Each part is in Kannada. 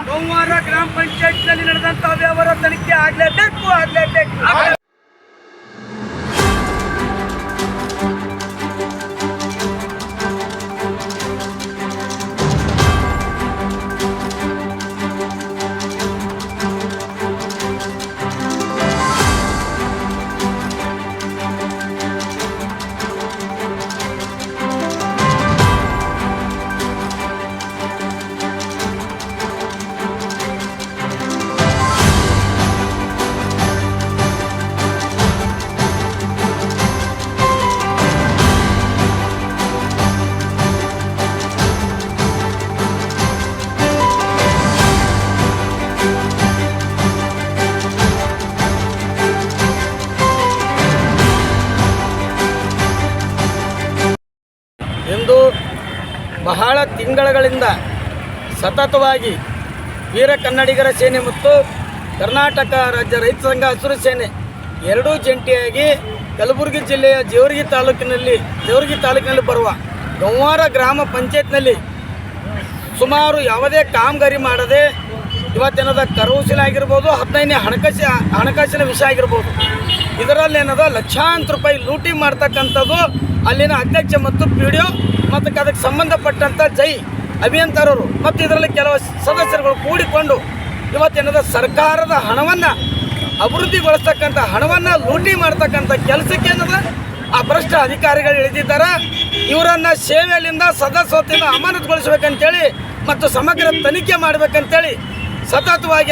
ಸೋಮವಾರ ಗ್ರಾಮ ಪಂಚಾಯತ್ನಲ್ಲಿ ನಡೆದಂತಹ ವ್ಯವಹಾರ ತನಿಖೆ ಆಗಲೇಬೇಕು. ಇಂದು ಬಹಳ ತಿಂಗಳುಗಳಿಂದ ಸತತವಾಗಿ ವೀರ ಕನ್ನಡಿಗರ ಸೇನೆ ಮತ್ತು ಕರ್ನಾಟಕ ರಾಜ್ಯ ರೈತ ಸಂಘ ಹಸಿರು ಸೇನೆ ಎರಡೂ ಜಂಟಿಯಾಗಿ ಕಲಬುರಗಿ ಜಿಲ್ಲೆಯ ಜೇವರ್ಗಿ ತಾಲೂಕಿನಲ್ಲಿ ಬರುವ ಗಂವಾರ ಗ್ರಾಮ ಪಂಚಾಯತ್ನಲ್ಲಿ ಸುಮಾರು ಯಾವುದೇ ಕಾಮಗಾರಿ ಮಾಡದೆ ಇವತ್ತೇನದ ಕರವಸೂಲಿ ಆಗಿರ್ಬೋದು, 15ನೇ ಹಣಕಾಸಿನ ವಿಷಯ ಆಗಿರ್ಬೋದು, ಇದರಲ್ಲಿ ಲಕ್ಷಾಂತರ ರೂಪಾಯಿ ಲೂಟಿ ಮಾಡ್ತಕ್ಕಂಥದ್ದು ಅಲ್ಲಿನ ಅಧ್ಯಕ್ಷ ಮತ್ತು PDO ಮತ್ತು ಅದಕ್ಕೆ ಸಂಬಂಧಪಟ್ಟಂಥ ಅಭಿಯಂತರರು ಮತ್ತು ಇದರಲ್ಲಿ ಕೆಲವು ಸದಸ್ಯರುಗಳು ಕೂಡಿಕೊಂಡು ಸರ್ಕಾರದ ಹಣವನ್ನು ಅಭಿವೃದ್ಧಿಗೊಳಿಸ್ತಕ್ಕಂಥ ಹಣವನ್ನು ಲೂಟಿ ಮಾಡ್ತಕ್ಕಂಥ ಕೆಲಸಕ್ಕೆ ಆ ಭ್ರಷ್ಟ ಅಧಿಕಾರಿಗಳು ಇಳಿದಿದ್ದಾರೆ. ಇವರನ್ನು ಸೇವೆಯಲ್ಲಿಂದ ಸದಸ್ಯತ್ವದಿಂದ ಅಮಾನತುಗೊಳಿಸಬೇಕಂತೇಳಿ ಮತ್ತು ಸಮಗ್ರ ತನಿಖೆ ಮಾಡಬೇಕಂತೇಳಿ ಸತತವಾಗಿ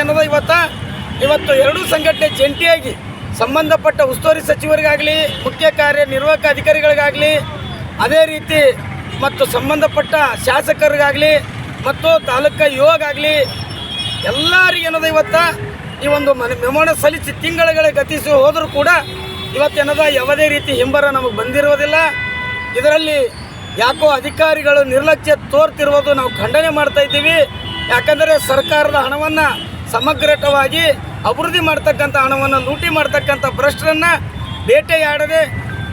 ಇವತ್ತು ಎರಡೂ ಸಂಘಟನೆ ಜಂಟಿಯಾಗಿ ಸಂಬಂಧಪಟ್ಟ ಉಸ್ತುವಾರಿ ಸಚಿವರಿಗಾಗಲಿ, ಮುಖ್ಯ ಕಾರ್ಯನಿರ್ವಾಹಕ ಅಧಿಕಾರಿಗಳಿಗಾಗಲಿ, ಅದೇ ರೀತಿ ಮತ್ತು ಸಂಬಂಧಪಟ್ಟ ಶಾಸಕರಿಗಾಗಲಿ ಮತ್ತು ತಾಲೂಕು ಯುವಗಾಗಲಿ ಎಲ್ಲರಿಗೆ ಈ ಒಂದು ಮೆಮೊನ ಸಲ್ಲಿಸಿ ತಿಂಗಳುಗಳ ಗತಿಸಿ ಹೋದರೂ ಕೂಡ ಯಾವುದೇ ರೀತಿ ಹಿಂಬರ ನಮಗೆ ಬಂದಿರೋದಿಲ್ಲ. ಇದರಲ್ಲಿ ಯಾಕೋ ಅಧಿಕಾರಿಗಳು ನಿರ್ಲಕ್ಷ್ಯ ತೋರ್ತಿರುವುದು ನಾವು ಖಂಡನೆ ಮಾಡ್ತಾ ಇದ್ದೀವಿ. ಯಾಕಂದರೆ ಸರ್ಕಾರದ ಹಣವನ್ನು ಸಮಗ್ರವಾಗಿ ಅಭಿವೃದ್ಧಿ ಮಾಡ್ತಕ್ಕಂಥ ಹಣವನ್ನು ಲೂಟಿ ಮಾಡ್ತಕ್ಕಂಥ ಭ್ರಷ್ಟರನ್ನು ಬೇಟೆಯಾಡದೆ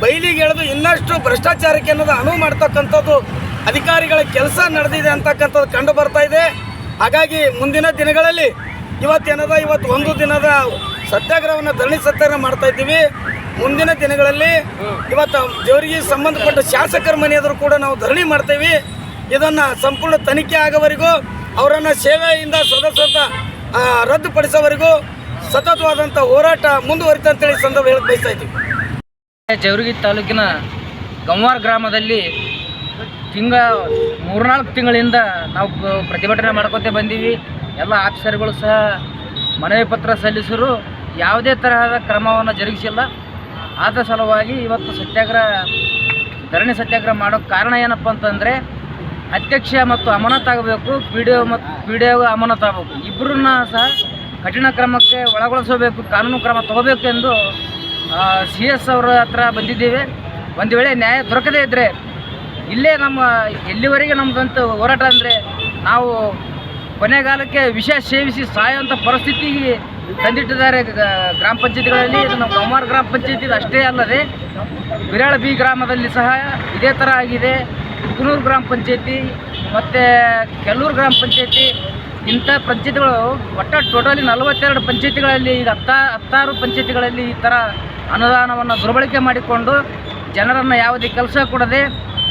ಬಯಲಿಗೆ ಎಳೆದು ಇನ್ನಷ್ಟು ಭ್ರಷ್ಟಾಚಾರಕ್ಕೆ ಅನುವು ಮಾಡ್ತಕ್ಕಂಥದ್ದು ಅಧಿಕಾರಿಗಳ ಕೆಲಸ ನಡೆದಿದೆ ಅಂತಕ್ಕಂಥದ್ದು ಕಂಡು ಬರ್ತಾ ಇದೆ. ಹಾಗಾಗಿ ಮುಂದಿನ ದಿನಗಳಲ್ಲಿ ಇವತ್ತು ಒಂದು ದಿನದ ಸತ್ಯಾಗ್ರಹವನ್ನು ಧರಣಿ ಸತ್ಯಾಗ್ರಹ ಮಾಡ್ತಾ ಇದ್ದೀವಿ. ಮುಂದಿನ ದಿನಗಳಲ್ಲಿ ಜೇವರ್ಗಿ ಸಂಬಂಧಪಟ್ಟ ಶಾಸಕರ ಮನೆಯಾದರೂ ಕೂಡ ನಾವು ಧರಣಿ ಮಾಡ್ತೇವೆ. ಇದನ್ನು ಸಂಪೂರ್ಣ ತನಿಖೆ ಆಗೋವರೆಗೂ ಅವರನ್ನು ಸೇವೆಯಿಂದ ಸದಸ್ಯತ್ವ ರದ್ದುಪಡಿಸೋವರೆಗೂ ಸತತವಾದಂಥ ಹೋರಾಟ ಮುಂದುವರಿತಂತೇಳಿ ಸಂದರ್ಭ ಹೇಳಕ್ಕೆ ಬಯಸ್ತಾ ಇದ್ದೀವಿ. ಜೇವರ್ಗಿ ತಾಲೂಕಿನ ಗಂವಾರ ಗ್ರಾಮದಲ್ಲಿ 3-4 ತಿಂಗಳಿಂದ ನಾವು ಪ್ರತಿಭಟನೆ ಮಾಡ್ಕೊತ ಬಂದೀವಿ. ಎಲ್ಲ ಆಫೀಸರ್ಗಳು ಸಹ ಮನವಿ ಪತ್ರ ಸಲ್ಲಿಸಿದ್ರು ಯಾವುದೇ ತರಹದ ಕ್ರಮವನ್ನು ಜರುಗಿಸಿಲ್ಲ. ಆದ ಸಲುವಾಗಿ ಇವತ್ತು ಧರಣಿ ಸತ್ಯಾಗ್ರಹ ಮಾಡೋಕ್ಕೆ ಕಾರಣ ಏನಪ್ಪ ಅಂತಂದರೆ ಅಧ್ಯಕ್ಷ ಮತ್ತು ಅಮಾನತಾಗಬೇಕು, PDO ಅಮಾನತಾಗಬೇಕು, ಇಬ್ಬರನ್ನ ಸಹ ಕಠಿಣ ಕ್ರಮಕ್ಕೆ ಒಳಗೊಳಿಸಬೇಕು, ಕಾನೂನು ಕ್ರಮ ತಗೋಬೇಕು ಎಂದು CS ಅವರ ಹತ್ರ ಬಂದಿದ್ದೇವೆ. ಒಂದು ವೇಳೆ ನ್ಯಾಯ ದೊರಕದೇ ಇದ್ದರೆ ಇಲ್ಲೇ ಎಲ್ಲಿವರೆಗೆ ನಮ್ಮದಂತೂ ಹೋರಾಟ ಅಂದರೆ ನಾವು ಕೊನೆಗಾಲಕ್ಕೆ ವಿಷ ಸೇವಿಸಿ ಸಾಯುವಂಥ ಪರಿಸ್ಥಿತಿಗೆ ತಂದಿಟ್ಟಿದ್ದಾರೆ ಗ್ರಾಮ ಪಂಚಾಯತಿಗಳಲ್ಲಿ. ಇದು ನಮ್ಮ ಗಂವಾರ ಗ್ರಾಮ ಪಂಚಾಯತಿ ಅಷ್ಟೇ ಅಲ್ಲದೆ ಬಿರಾಳ ಬಿ ಗ್ರಾಮದಲ್ಲಿ ಸಹ ಇದೇ ಥರ ಆಗಿದೆ. ಕುಕನೂರು ಗ್ರಾಮ ಪಂಚಾಯತಿ ಮತ್ತು ಕೆಲ್ಲೂರು ಗ್ರಾಮ ಪಂಚಾಯತಿ ಇಂಥ ಪಂಚಾಯತಿಗಳು ಟೋಟಲಿ 42 ಪಂಚಾಯತಿಗಳಲ್ಲಿ ಈಗ 16 ಪಂಚಾಯತಿಗಳಲ್ಲಿ ಈ ಥರ ಅನುದಾನವನ್ನು ದುರ್ಬಳಕೆ ಮಾಡಿಕೊಂಡು ಜನರನ್ನು ಯಾವುದೇ ಕೆಲಸ ಕೊಡದೆ,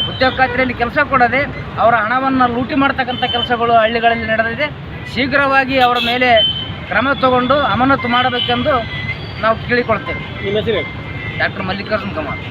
ಉದ್ಯೋಗ ಖಾತ್ರಿಯಲ್ಲಿ ಕೆಲಸ ಕೊಡದೆ ಅವರ ಹಣವನ್ನು ಲೂಟಿ ಮಾಡ್ತಕ್ಕಂಥ ಕೆಲಸಗಳು ಹಳ್ಳಿಗಳಲ್ಲಿ ನಡೆದಿದೆ. ಶೀಘ್ರವಾಗಿ ಅವರ ಮೇಲೆ ಕ್ರಮ ತಗೊಂಡು ಅಮಾನತು ಮಾಡಬೇಕೆಂದು ನಾವು ಕೇಳಿಕೊಳ್ತೇವೆ. ನಿಮ್ಮ ಹೆಸರು? ಡಾಕ್ಟರ್ ಮಲ್ಲಿಕಾರ್ಜುನ್ ಕಮಾರ್.